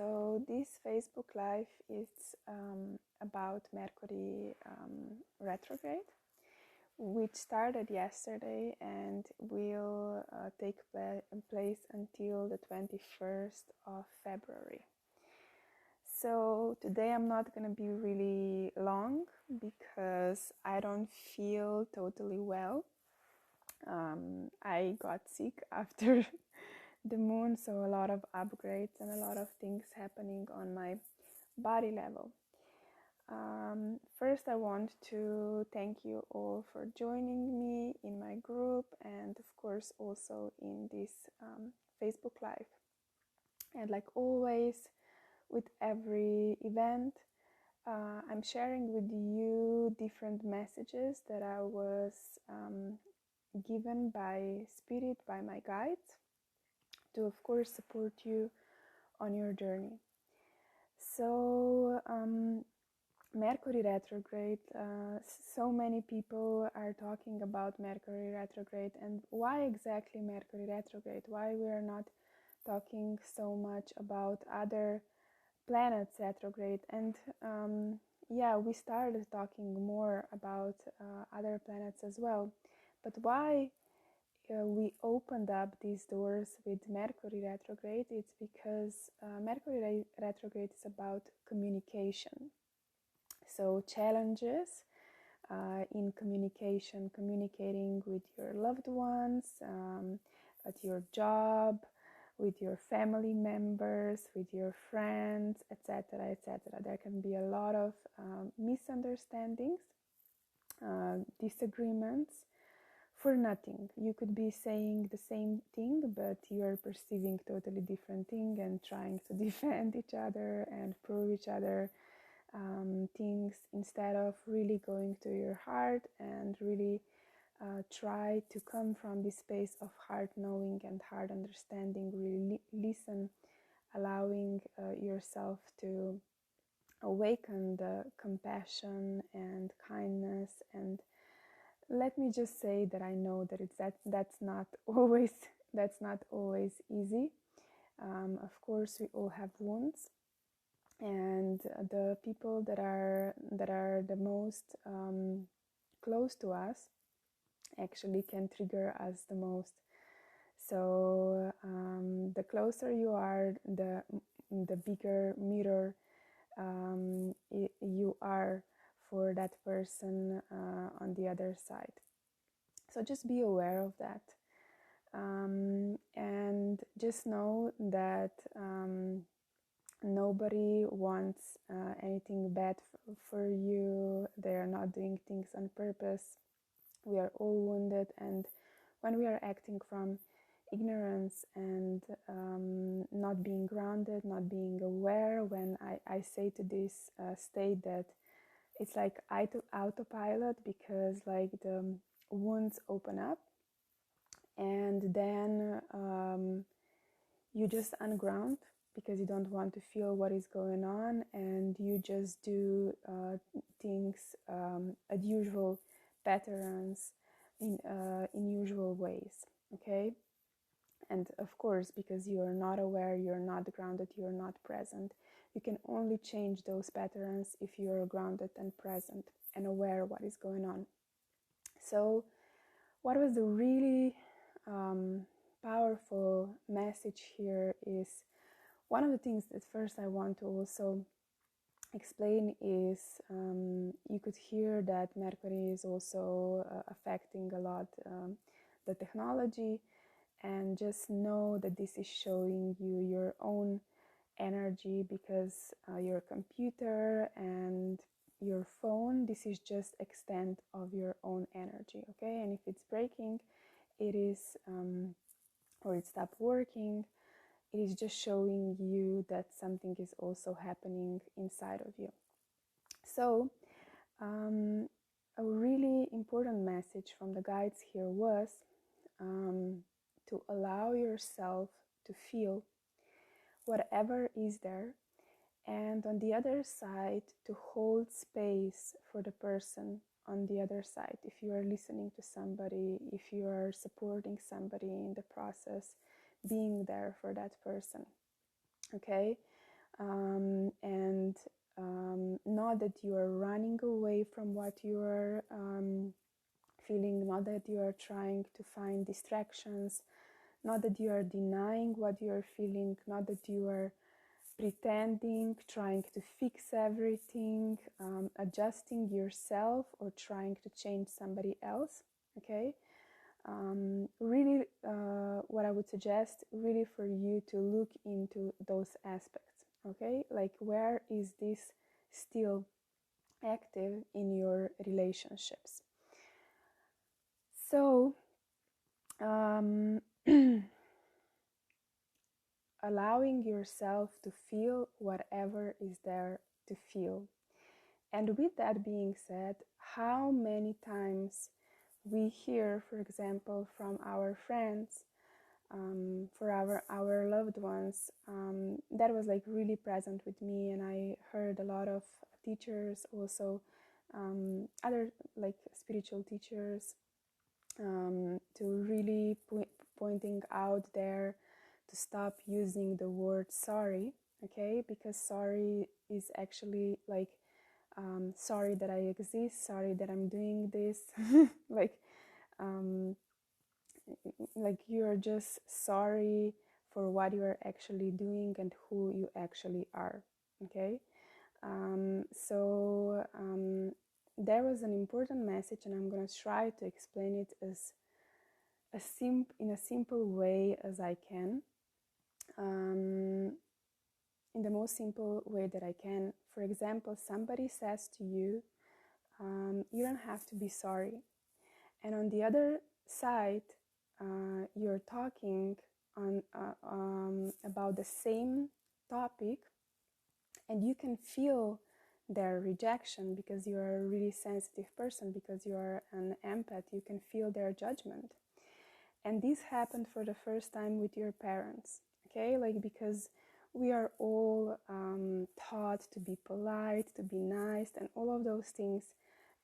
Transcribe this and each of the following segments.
So this Facebook Live is about Mercury Retrograde, which started yesterday and will take place until the 21st of February. So today I'm not going to be really long because I don't feel totally well. I got sick after the moon, so a lot of upgrades and a lot of things happening on my body level. First, I want to thank you all for joining me in my group and of course also in this Facebook Live. And like always, with every event, I'm sharing with you different messages that I was given by Spirit, by my guides, to of course support you on your journey. So Mercury retrograde, so many people are talking about Mercury retrograde, and why exactly Mercury retrograde? Why we are not talking so much about other planets retrograde? And yeah, we started talking more about other planets as well, but why we opened up these doors with Mercury retrograde? It's because Mercury retrograde is about communication. So challenges in communication, communicating with your loved ones, at your job, with your family members, with your friends, etc., etc. There can be a lot of misunderstandings, disagreements for nothing. You could be saying the same thing, but you are perceiving totally different thing and trying to defend each other and prove each other things, instead of really going to your heart and really try to come from this space of heart knowing and heart understanding. Really listen, allowing yourself to awaken the compassion and kindness. And let me just say that I know that that's not always easy. Of course, we all have wounds, and the people that are the most close to us actually can trigger us the most. So the closer you are, the bigger mirror you are for that person on the other side. So just be aware of that, and just know that nobody wants anything bad for you. They are not doing things on purpose. We are all wounded, and when we are acting from ignorance and not being grounded, not being aware, when I say to this state that it's like autopilot, because like the wounds open up and then you just unground because you don't want to feel what is going on, and you just do things at usual patterns in usual ways, okay? And of course, because you are not aware, you're not grounded, you're not present, you can only change those patterns if you are grounded and present and aware what is going on. So what was the really powerful message here is, one of the things that first I want to also explain is you could hear that Mercury is also affecting a lot the technology, and just know that this is showing you your own energy, because your computer and your phone, this is just extent of your own energy, okay? And if it's breaking, it is or it stopped working, it is just showing you that something is also happening inside of you. So a really important message from the guides here was to allow yourself to feel whatever is there, and on the other side to hold space for the person on the other side. If you are listening to somebody, if you are supporting somebody in the process, being there for that person, okay? and not that you are running away from what you are feeling, not that you are trying to find distractions, not that you are denying what you are feeling, not that you are pretending, trying to fix everything, adjusting yourself or trying to change somebody else. Okay, really what I would suggest really for you to look into those aspects. Okay, like where is this still active in your relationships? So allowing yourself to feel whatever is there to feel. And with that being said, how many times we hear, for example, from our friends, for our loved ones, that was like really present with me, and I heard a lot of teachers also, other like spiritual teachers, to really pointing out there to stop using the word sorry, okay? Because sorry is actually like, sorry that I exist, sorry that I'm doing this, like, um, like you're just sorry for what you are actually doing and who you actually are, okay? So there was an important message, and I'm gonna try to explain it as in a simple way as I can, in the most simple way that I can. For example, somebody says to you, you don't have to be sorry. And on the other side, you're talking about the same topic, and you can feel their rejection because you are a really sensitive person, because you are an empath. You can feel their judgment. And this happened for the first time with your parents, okay? Like, because we are all taught to be polite, to be nice, and all of those things,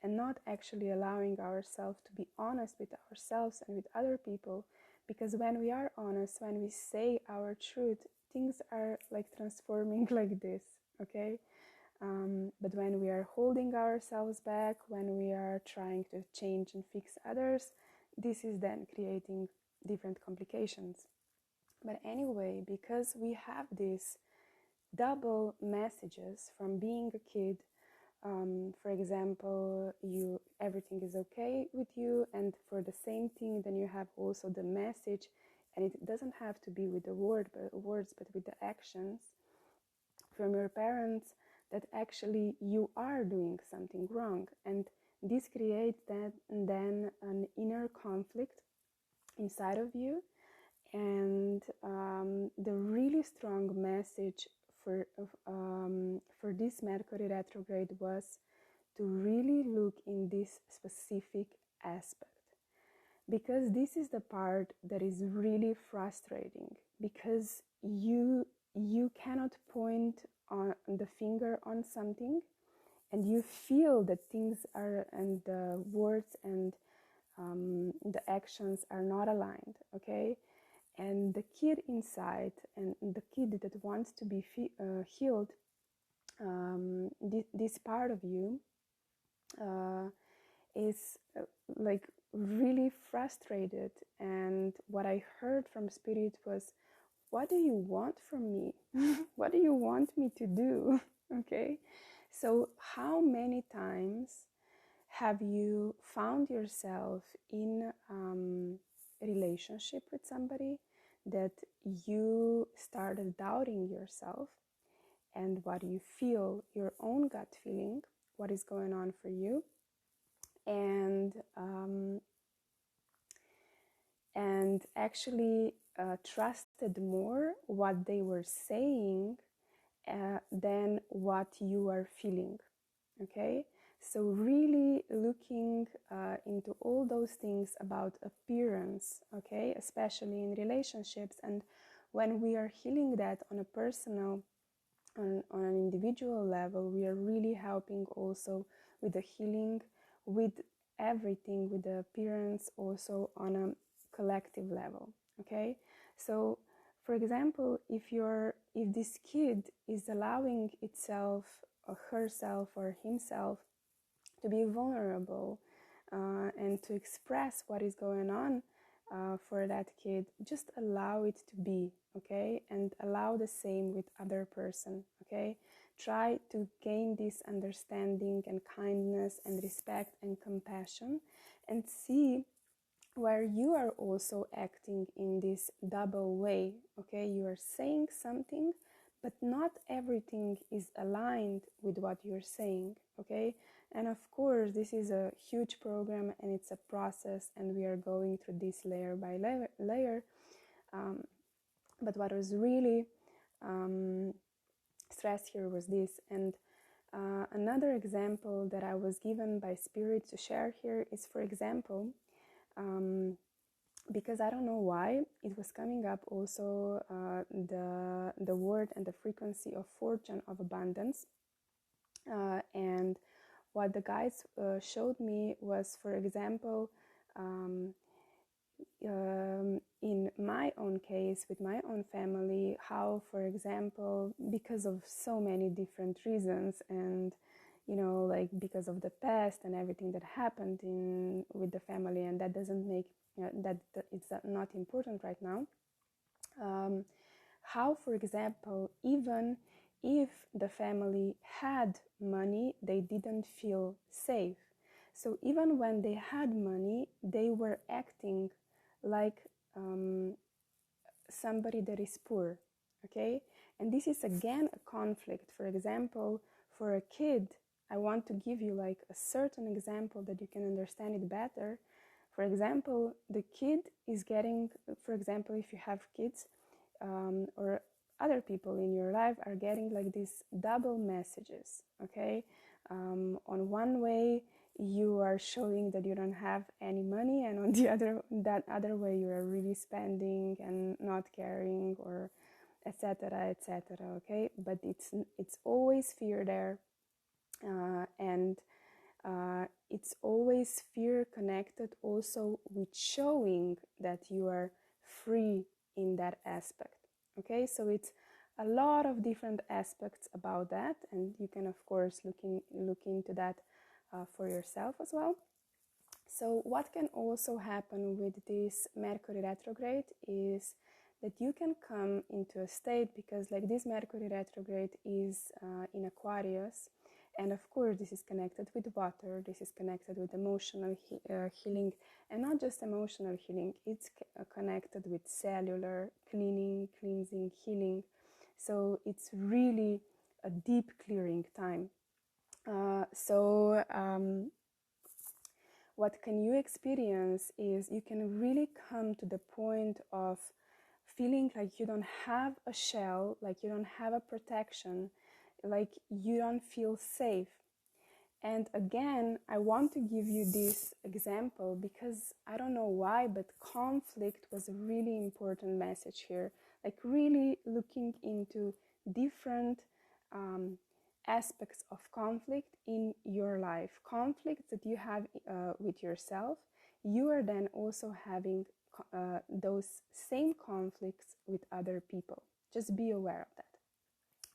and not actually allowing ourselves to be honest with ourselves and with other people. Because when we are honest, when we say our truth, things are like transforming like this, okay? But when we are holding ourselves back, when we are trying to change and fix others, this is then creating different complications. But anyway, because we have these double messages from being a kid, for example, everything is okay with you, and for the same thing, then you have also the message, and it doesn't have to be with the words, but with the actions from your parents, that actually you are doing something wrong, and this creates then an inner conflict inside of you. And the really strong message for this Mercury retrograde was to really look in this specific aspect, because this is the part that is really frustrating, because you cannot point on the finger on something, and you feel that things are, and the words and the actions are not aligned, okay? And the kid inside, and the kid that wants to be healed, this part of you is like really frustrated. And what I heard from Spirit was, what do you want from me? What do you want me to do? Okay, so how many times have you found yourself in a relationship with somebody that you started doubting yourself and what you feel, your own gut feeling, what is going on for you, and actually trusted more what they were saying than what you are feeling, okay? So really looking into all those things about appearance, okay, especially in relationships. And when we are healing that on a personal, on an individual level, we are really helping also with the healing, with everything, with the appearance, also on a collective level, okay? So For example, if this kid is allowing itself or herself or himself to be vulnerable and to express what is going on for that kid, just allow it to be, okay? And allow the same with other person, okay? Try to gain this understanding and kindness and respect and compassion, and see where you are also acting in this double way, okay? You are saying something, but not everything is aligned with what you're saying, okay? And of course, this is a huge program and it's a process, and we are going through this layer by layer. But what was really stressed here was this. And another example that I was given by Spirit to share here is, for example, because I don't know why it was coming up also the word and the frequency of fortune, of abundance, and what the guides showed me was, for example, in my own case with my own family, how, for example, because of so many different reasons, and like because of the past and everything that happened with the family, and that doesn't make that it's not important right now, how, for example, even if the family had money, they didn't feel safe. So even when they had money, they were acting like somebody that is poor, okay? And this is again a conflict. For example, for a kid, I want to give you like a certain example that you can understand it better. For example, the kid is getting, for example, if you have kids or other people in your life are getting like these double messages, okay? On one way, you are showing that you don't have any money, and on that other way, you are really spending and not caring, or etc., etc. Okay, but it's always fear there, and it's always fear connected also with showing that you are free in that aspect. Okay, so it's a lot of different aspects about that, and you can of course look into that for yourself as well. So what can also happen with this Mercury retrograde is that you can come into a state, because like this Mercury retrograde is in Aquarius, and of course this is connected with water, this is connected with emotional healing, and not just emotional healing, it's connected with cellular cleaning, cleansing, healing. So it's really a deep clearing time. What can you experience is you can really come to the point of feeling like you don't have a shell, like you don't have a protection, like you don't feel safe. And again, I want to give you this example because I don't know why, but conflict was a really important message here. Like really looking into different aspects of conflict in your life, conflicts that you have with yourself. You are then also having those same conflicts with other people. Just be aware of that.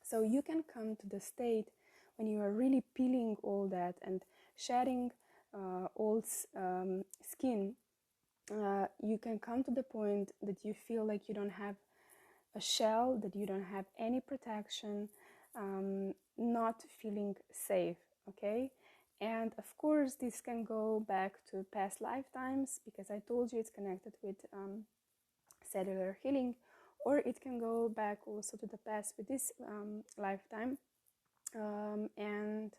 So you can come to the state when you are really peeling all that and shedding old skin. You can come to the point that you feel like you don't have a shell, that you don't have any protection, not feeling safe, okay? And of course, this can go back to past lifetimes, because I told you it's connected with cellular healing, or it can go back also to the past with this lifetime. And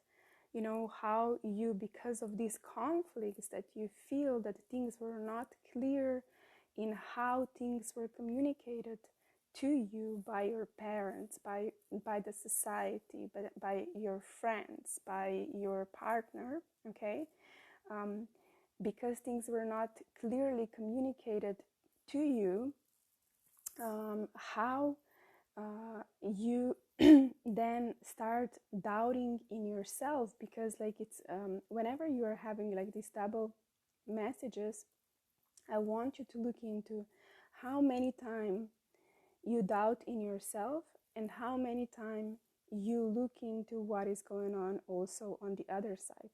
you know how you, because of these conflicts, that you feel that things were not clear in how things were communicated to you by your parents, by the society, by your friends, by your partner, okay? Because things were not clearly communicated to you, how you then start doubting in yourself, because like it's whenever you are having like these double messages, I want you to look into how many times you doubt in yourself, and how many times you look into what is going on also on the other side.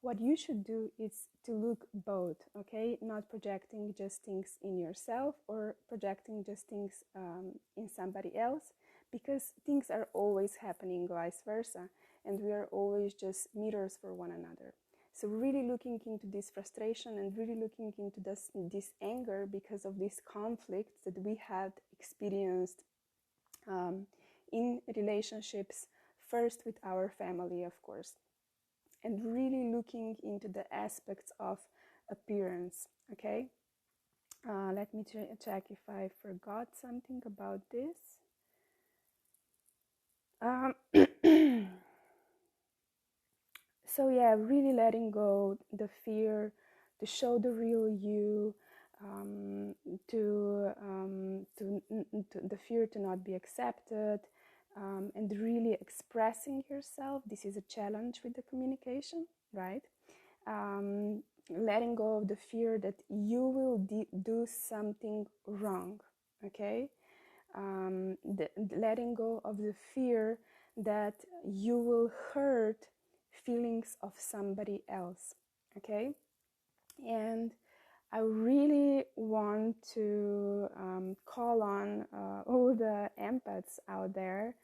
What you should do is to look both, okay? Not projecting just things in yourself or projecting just things in somebody else, because things are always happening vice versa, and we are always just mirrors for one another. So really looking into this frustration and really looking into this anger because of these conflicts that we had experienced in relationships, first with our family, of course, and really looking into the aspects of appearance, okay? Let me check if I forgot something about this. So yeah, really letting go the fear to show the real you, to the fear to not be accepted, and really expressing yourself. This is a challenge with the communication, right? Letting go of the fear that you will do something wrong, okay? Letting go of the fear that you will hurt feelings of somebody else, okay? And I really want to call on all the empaths out there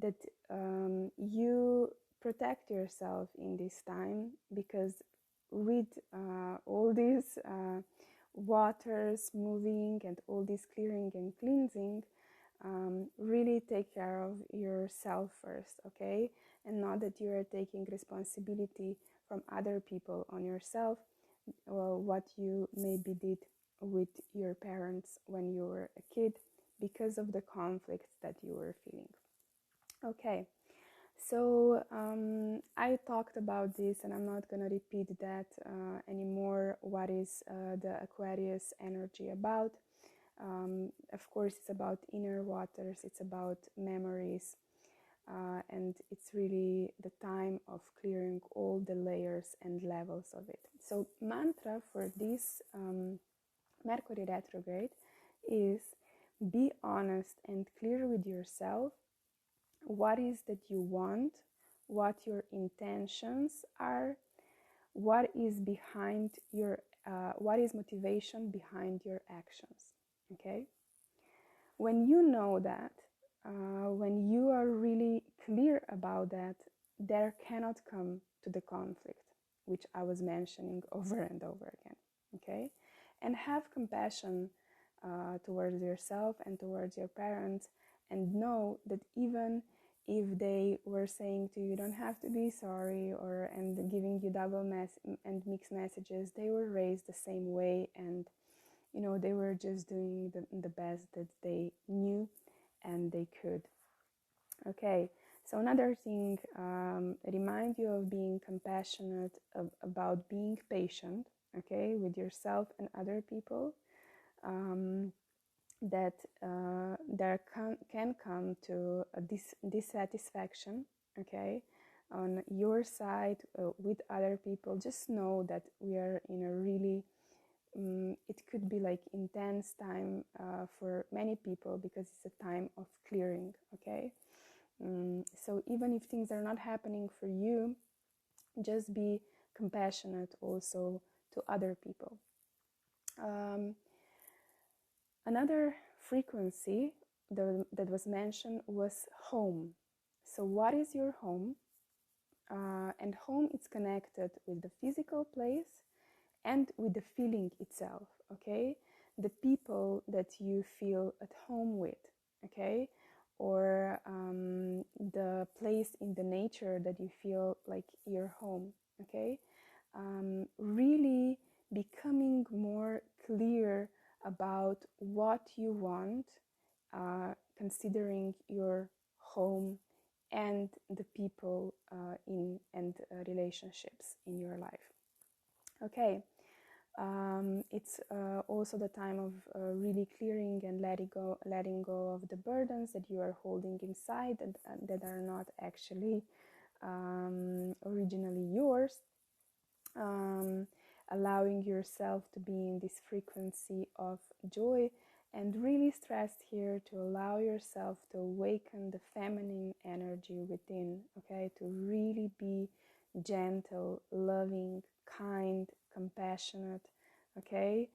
that you protect yourself in this time, because with all these waters moving and all this clearing and cleansing, really take care of yourself first, okay? And not that you are taking responsibility from other people on yourself, or what you maybe did with your parents when you were a kid because of the conflicts that you were feeling. Okay, so I talked about this and I'm not going to repeat that anymore. What is the Aquarius energy about? Of course, it's about inner waters, it's about memories, and it's really the time of clearing all the layers and levels of it. So mantra for this Mercury retrograde is be honest and clear with yourself. What is that you want, what your intentions are, what is behind your what is motivation behind your actions, okay? When you know that, when you are really clear about that, there cannot come to the conflict, which I was mentioning over and over again, okay? And have compassion towards yourself and towards your parents, and know that even if they were saying to you, you don't have to be sorry, or and giving you double and mixed messages, they were raised the same way, and you know, they were just doing the best that they knew and they could. Okay, so another thing, remind you of being compassionate, about being patient, okay, with yourself and other people. That there can come to a dissatisfaction, okay, on your side with other people. Just know that we are in a really it could be like intense time for many people, because it's a time of clearing, okay? So even if things are not happening for you, just be compassionate also to other people. Another frequency that was mentioned was home. So what is your home? And home is connected with the physical place and with the feeling itself, okay? The people that you feel at home with, okay? Or the place in the nature that you feel like your home, okay? Really becoming more clear about what you want, considering your home and the people in and relationships in your life. Okay, it's also the time of really clearing and letting go of the burdens that you are holding inside and that are not actually originally yours. Allowing yourself to be in this frequency of joy and really stressed here to allow yourself to awaken the feminine energy within, okay? To really be gentle, loving, kind, compassionate, okay?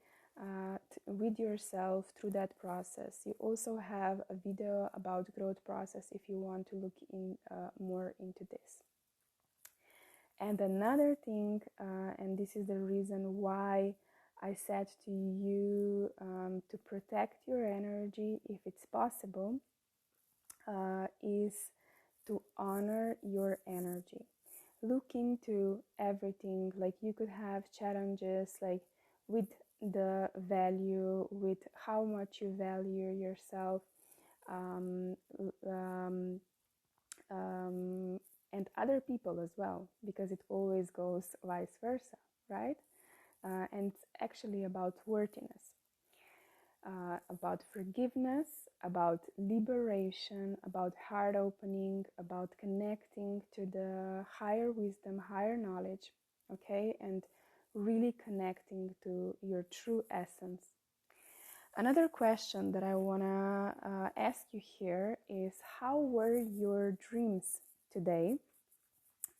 With yourself through that process. You also have a video about growth process if you want to look in more into this. And another thing, and this is the reason why I said to you to protect your energy if it's possible, is to honor your energy. Look into everything, like you could have challenges like with the value, with how much you value yourself, um, um, and other people as well, because it always goes vice versa, right? And it's actually about worthiness, about forgiveness, about liberation, about heart opening, about connecting to the higher wisdom, higher knowledge, okay? And really connecting to your true essence. Another question that I want to ask you here is, how were your dreams today?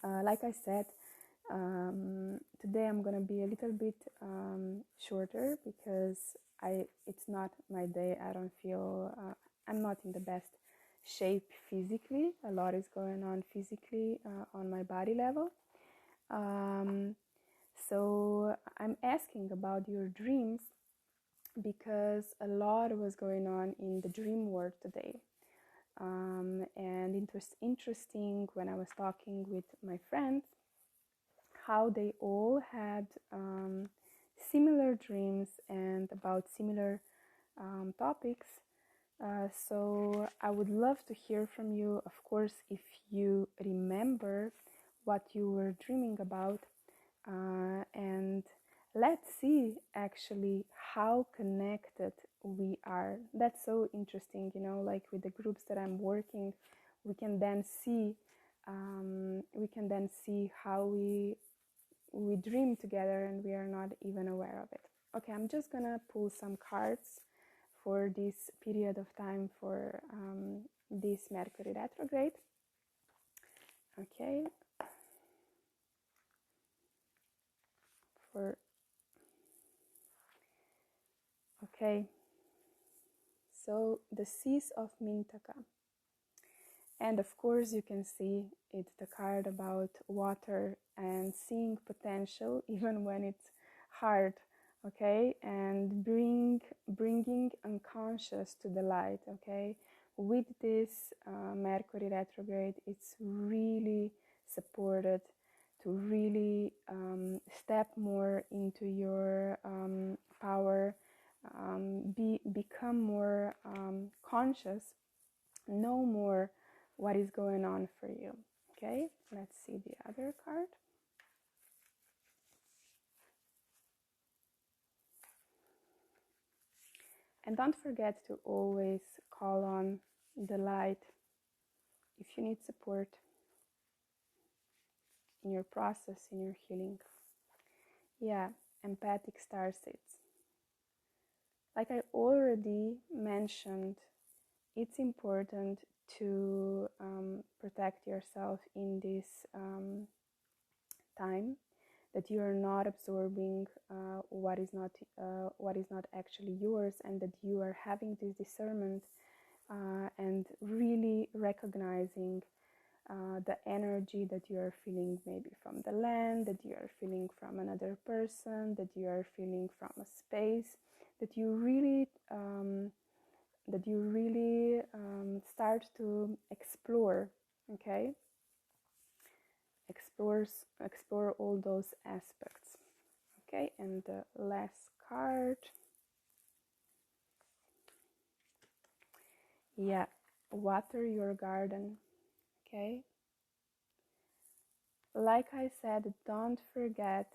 Like I said, today I'm gonna be a little bit shorter because it's not my day. I don't feel I'm not in the best shape physically. A lot is going on physically on my body level. So I'm asking about your dreams because a lot was going on in the dream world today. And it was interesting when I was talking with my friends how they all had similar dreams and about similar topics. So I would love to hear from you, of course, if you remember what you were dreaming about. And let's see actually how connected we are. That's so interesting, you know, like with the groups that I'm working, we can then see how we dream together and we are not even aware of it. Okay, I'm just gonna pull some cards for this period of time for this Mercury retrograde. Okay, so the Seas of Mintaka. And of course you can see it's the card about water and seeing potential even when it's hard, okay? And bringing unconscious to the light, okay? With this Mercury retrograde, it's really supported to really step more into your power, become more conscious, know more what is going on for you. Okay, let's see the other card. And don't forget to always call on the light if you need support in your process, in your healing. Yeah, empathic star seeds. Like I already mentioned, it's important to protect yourself in this time, that you are not absorbing what is not actually yours, and that you are having this discernment and really recognizing the energy that you are feeling, maybe from the land, that you are feeling from another person, that you are feeling from a space, that you really start to explore. Okay, explore all those aspects. Okay, and the last card, yeah, water your garden. Okay, like I said, don't forget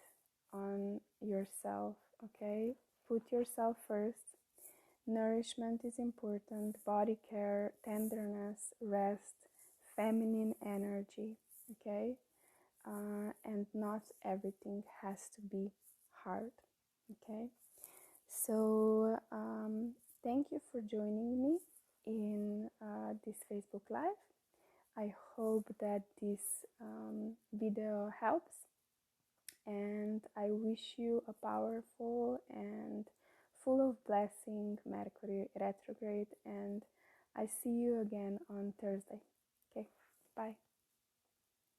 on yourself. Okay, put yourself first. Nourishment is important, body care, tenderness, rest, feminine energy. Okay, and not everything has to be hard. Okay, so Thank you for joining me in this Facebook Live. I hope that this video helps, and I wish you a powerful and full of blessing Mercury retrograde, and I see you again on Thursday. Okay, bye.